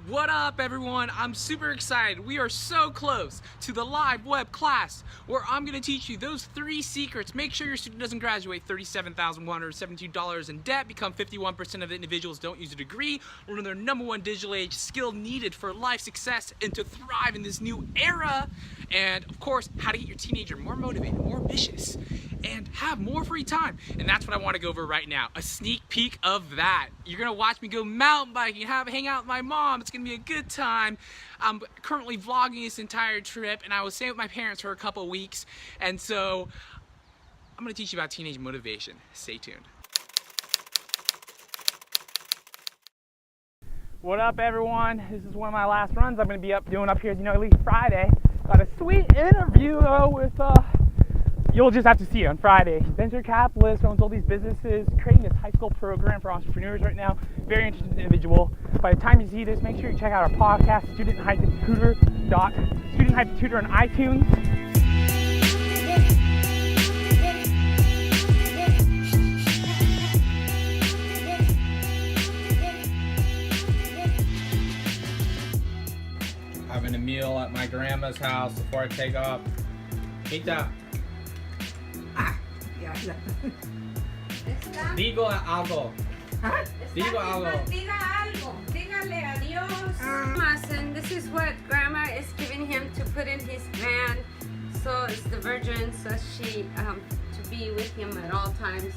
What up, everyone? I'm super excited. We are so close to the live web class where I'm going to teach you those 3 secrets. Make sure your student doesn't graduate $37,172 in debt, become 51% of the individuals don't use a degree, learn their #1 digital age skill needed for life success and to thrive in this new era. And of course, how to get your teenager more motivated, more ambitious, and have more free time. And that's what I want to go over right now. A sneak peek of that. You're going to watch me go mountain biking, hang out with my mom. It's going to be a good time. I'm currently vlogging this entire trip, and I was staying with my parents for a couple weeks. And so I'm going to teach you about teenage motivation. Stay tuned. What up, everyone? This is one of my last runs I'm going to be doing up here, as you know, at least Friday. Got a sweet interview with you'll just have to see it on Friday. Venture capitalist, owns all these businesses, creating this high school program for entrepreneurs right now. Very interesting individual. By the time you see this, make sure you check out our podcast, Student-Tutor on iTunes. Having a meal at my grandma's house before I take off. Mita. Digo algo. Digo algo. Diga algo. Dígale adiós. And this is what Grandma is giving him to put in his van. So it's the Virgin, so she to be with him at all times,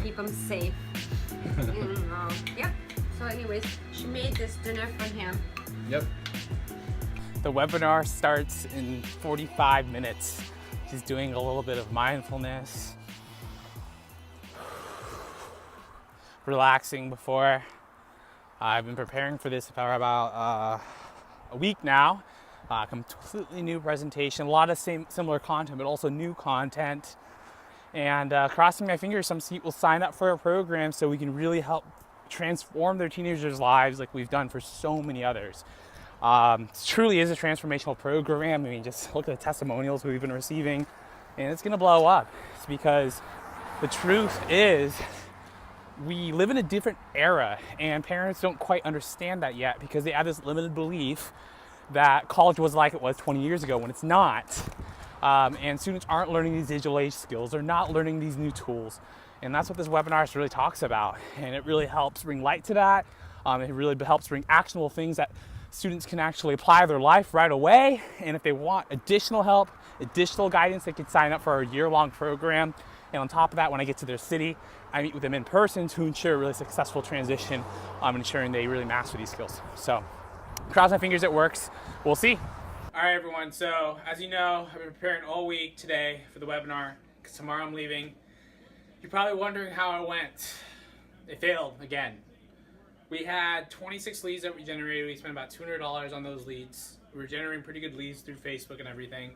keep him safe. And, yep. So anyways, she made this dinner for him. Yep. The webinar starts in 45 minutes. She's doing a little bit of mindfulness, relaxing before. I've been preparing for this for about a week now. Completely new presentation, a lot of similar content, but also new content. And crossing my fingers, some will sign up for our program so we can really help transform their teenagers' lives like we've done for so many others. It truly is a transformational program. I mean, just look at the testimonials we've been receiving, and it's gonna blow up. It's because the truth is we live in a different era, and parents don't quite understand that yet because they have this limited belief that college was like it was 20 years ago when it's not. And students aren't learning these digital age skills. They're not learning these new tools. And that's what this webinar really talks about. And it really helps bring light to that. It really helps bring actionable things that students can actually apply to their life right away. And if they want additional help, additional guidance, they can sign up for our year-long program. And on top of that, when I get to their city, I meet with them in person to ensure a really successful transition, ensuring they really master these skills. So cross my fingers it works. We'll see. All right, everyone. So as you know, I've been preparing all week today for the webinar because tomorrow I'm leaving. You're probably wondering how it went. It failed again. We had 26 leads that we generated. We spent about $200 on those leads. We were generating pretty good leads through Facebook and everything.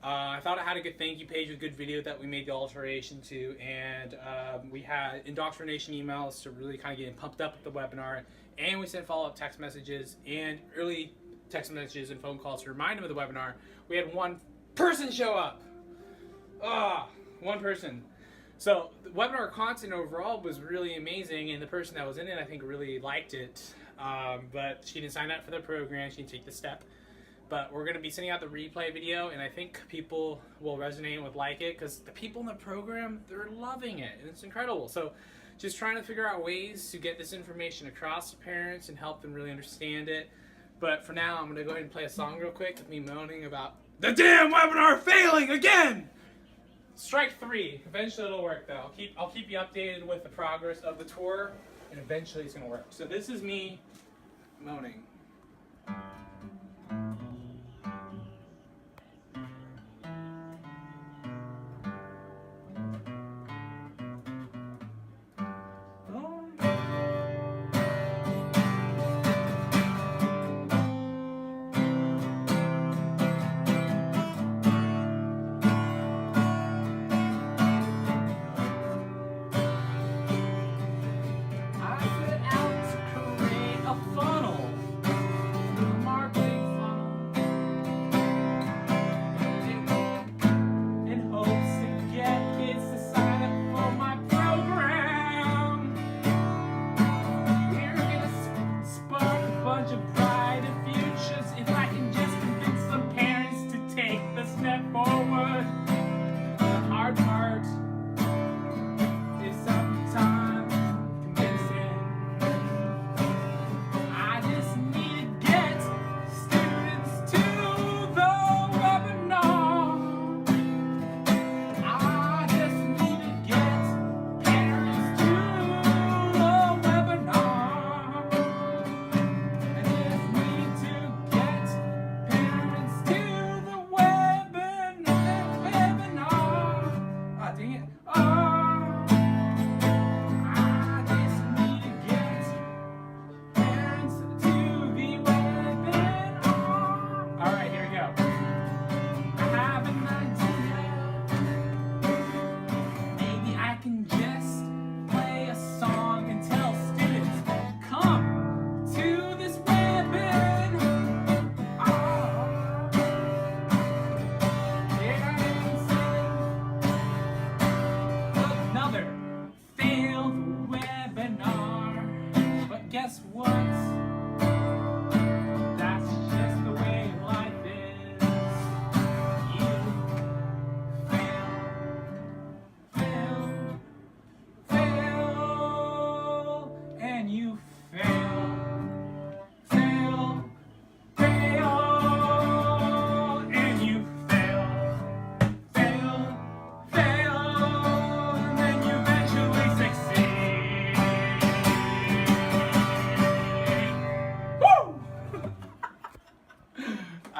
I thought I had a good thank you page with good video that we made the alteration to, and we had indoctrination emails to really kind of get them pumped up with the webinar, and we sent follow-up text messages and early text messages and phone calls to remind them of the webinar. We had one person show up. One person. So the webinar content overall was really amazing, and the person that was in it I think really liked it, but she didn't sign up for the program. She didn't take the step. But we're going to be sending out the replay video, and I think people will resonate and would like it because the people in the program, they're loving it, and it's incredible. So just trying to figure out ways to get this information across to parents and help them really understand it. But for now, I'm going to go ahead and play a song real quick with me moaning about the damn webinar failing again! Strike 3. Eventually it'll work though. I'll keep you updated with the progress of the tour, and eventually it's going to work. So this is me moaning. Marketing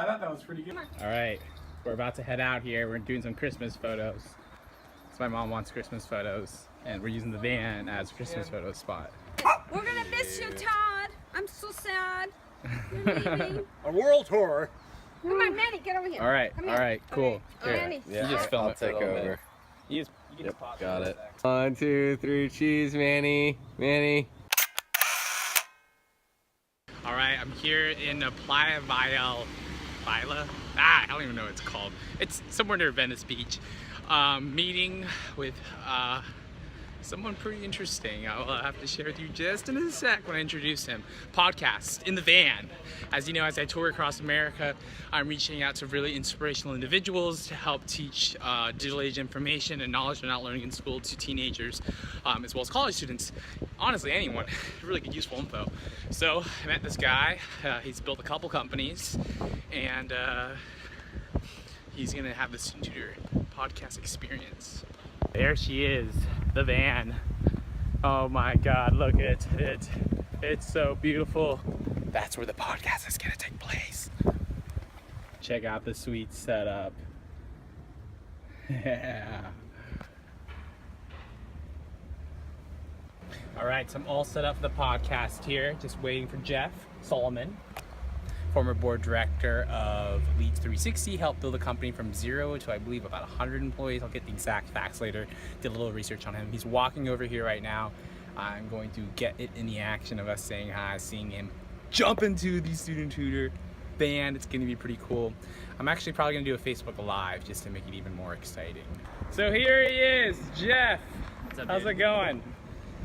I thought that was pretty good. All right, we're about to head out here. We're doing some Christmas photos. So my mom wants Christmas photos, and we're using the van as a Christmas photo spot. We're gonna miss you, Todd. I'm so sad. You're leaving. A world tour. Come on, Manny, get over here. All right, Come all here. right, cool. Okay. Here, Manny. Yeah, you just film I'll it for a take little over. bit. You can just pause Got for a it. sec. 1, 2, 3, cheese, Manny. Manny. All right, I'm here in Playa Vila. I don't even know what it's called. It's somewhere near Venice Beach. Meeting with someone pretty interesting. I'll have to share with you just in a sec when I introduce him. Podcast in the van. As you know, as I tour across America, I'm reaching out to really inspirational individuals to help teach digital age information and knowledge they're not learning in school to teenagers, as well as college students. Honestly, anyone. Really good, useful info. So I met this guy. He's built a couple companies, and he's gonna have the Student-Tutor podcast experience. There she is, the van. Oh my God, look at it. It's so beautiful. That's where the podcast is gonna take place. Check out the sweet setup. Yeah. All right, so I'm all set up for the podcast here. Just waiting for Jeff Solomon, former board director of Leads 360, helped build a company from 0 to I believe about 100 employees. I'll get the exact facts later. Did a little research on him. He's walking over here right now. I'm going to get it in the action of us saying hi, seeing him jump into the Student-Tutor van. It's gonna be pretty cool. I'm actually probably gonna do a Facebook Live just to make it even more exciting. So here he is, Jeff. What's up, How's dude? it going?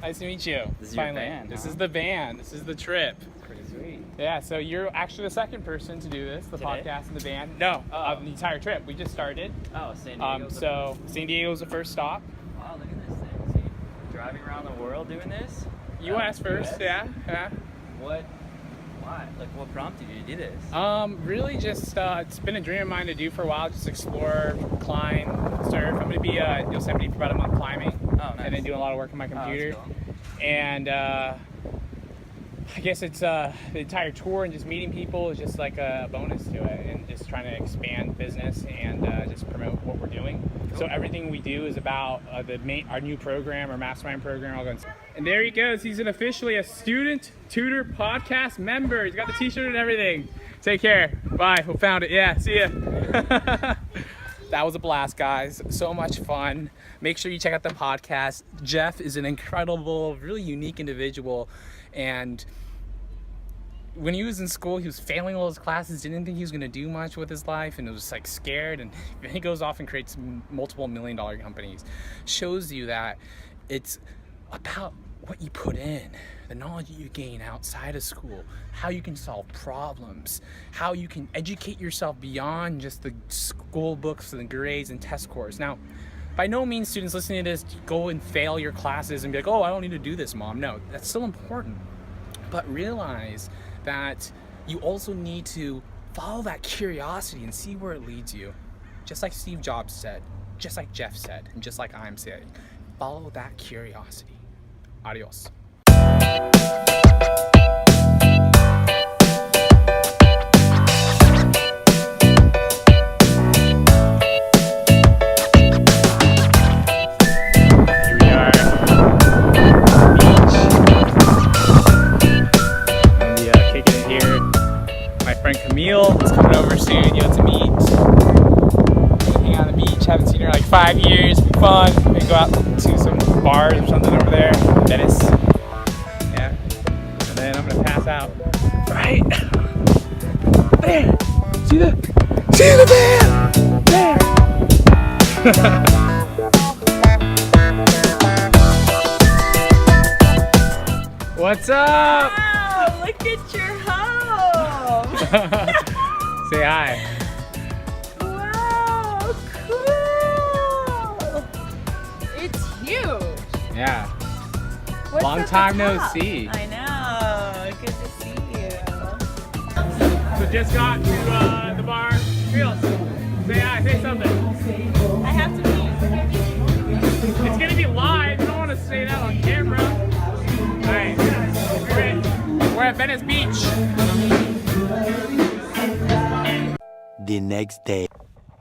Nice to meet you. This is your van, This huh? is the van. This is the trip. Pretty sweet. Yeah, so you're actually the second person to do this, the Today? podcast in the van. No, of the entire trip. We just started. Oh, San Diego. So San Diego's the first stop. Wow, look at this thing. See, driving around the world doing this? US first, US? yeah. What? Why? Like, what prompted you to do this? Really just, it's been a dream of mine to do for a while, just explore, climb, surf. I'm gonna be in Yosemite for about a month climbing. Oh, nice. And then doing a lot of work on my Oh, computer. that's cool. And I guess it's the entire tour and just meeting people is just like a bonus to it, and just trying to expand business and just promote what we're doing. Cool. So everything we do is about our new program, our mastermind program. And there he goes. He's officially a Student-Tutor podcast member. He's got the t-shirt and everything. Take care. Bye. We found it. Yeah. See ya. That was a blast, guys. So much fun. Make sure you check out the podcast. Jeff is an incredible, really unique individual. And when he was in school, he was failing all his classes, didn't think he was going to do much with his life, and was like scared. And he goes off and creates multiple million-dollar companies. Shows you that it's about what you put in, the knowledge that you gain outside of school, how you can solve problems, how you can educate yourself beyond just the school books and the grades and test scores. Now, by no means, students listening to this, go and fail your classes and be like, oh, I don't need to do this, Mom. No, that's still important. But realize that you also need to follow that curiosity and see where it leads you. Just like Steve Jobs said, just like Jeff said, and just like I'm saying, follow that curiosity. Adios. Here we are. Beach. I'll be kicking it here. My friend Camille is coming over soon. You have to meet. Hang out on the beach. Haven't seen her in like 5 years. Be fun. Maybe go out to some bars or something over there. Venice. Yeah. And then I'm gonna pass out. Right there. See the van. There. What's up? Wow, look at your home! Say hi. Wow, cool! It's huge! Yeah. What's Long at the time no top? see. I know, good to see you. So just got to the bar. Reels, say hi, say something. I have to pee. It's gonna be live. You don't want to say that on camera. Alright, we're at Venice Beach. the next day.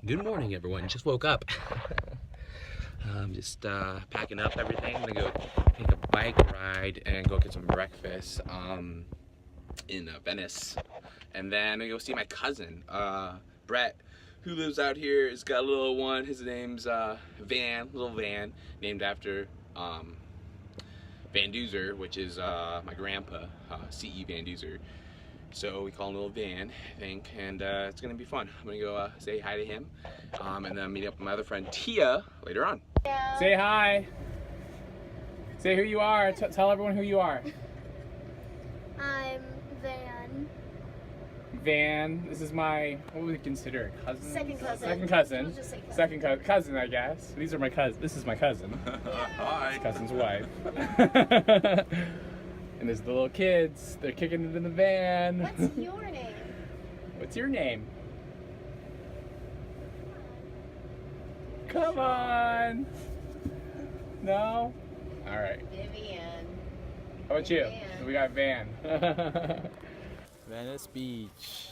Good morning, everyone. Just woke up. I'm just packing up everything. I'm gonna go take a bike ride and go get some breakfast in Venice, and then I'm gonna go see my cousin Brett, who lives out here. He's got a little one. His name's little Van, named after VanDuzer, which is my grandpa, C.E. VanDuzer. So we call him Little Van, I think, and it's gonna be fun. I'm gonna go say hi to him, and then meet up with my other friend Tia later on. Yeah. Say hi. Say who you are. Tell everyone who you are. I'm Van. Van. This is my, what would we consider a cousin? Second cousin. Second cousin. We'll just say cousin. Second cousin, I guess. These are my cousins. This is my cousin. Hi. His cousin's wife. And there's the little kids. They're kicking it in the van. What's your name? What's your name? Come on. No? All right. Vivian. How about you? Van. We got Van. Venice Beach.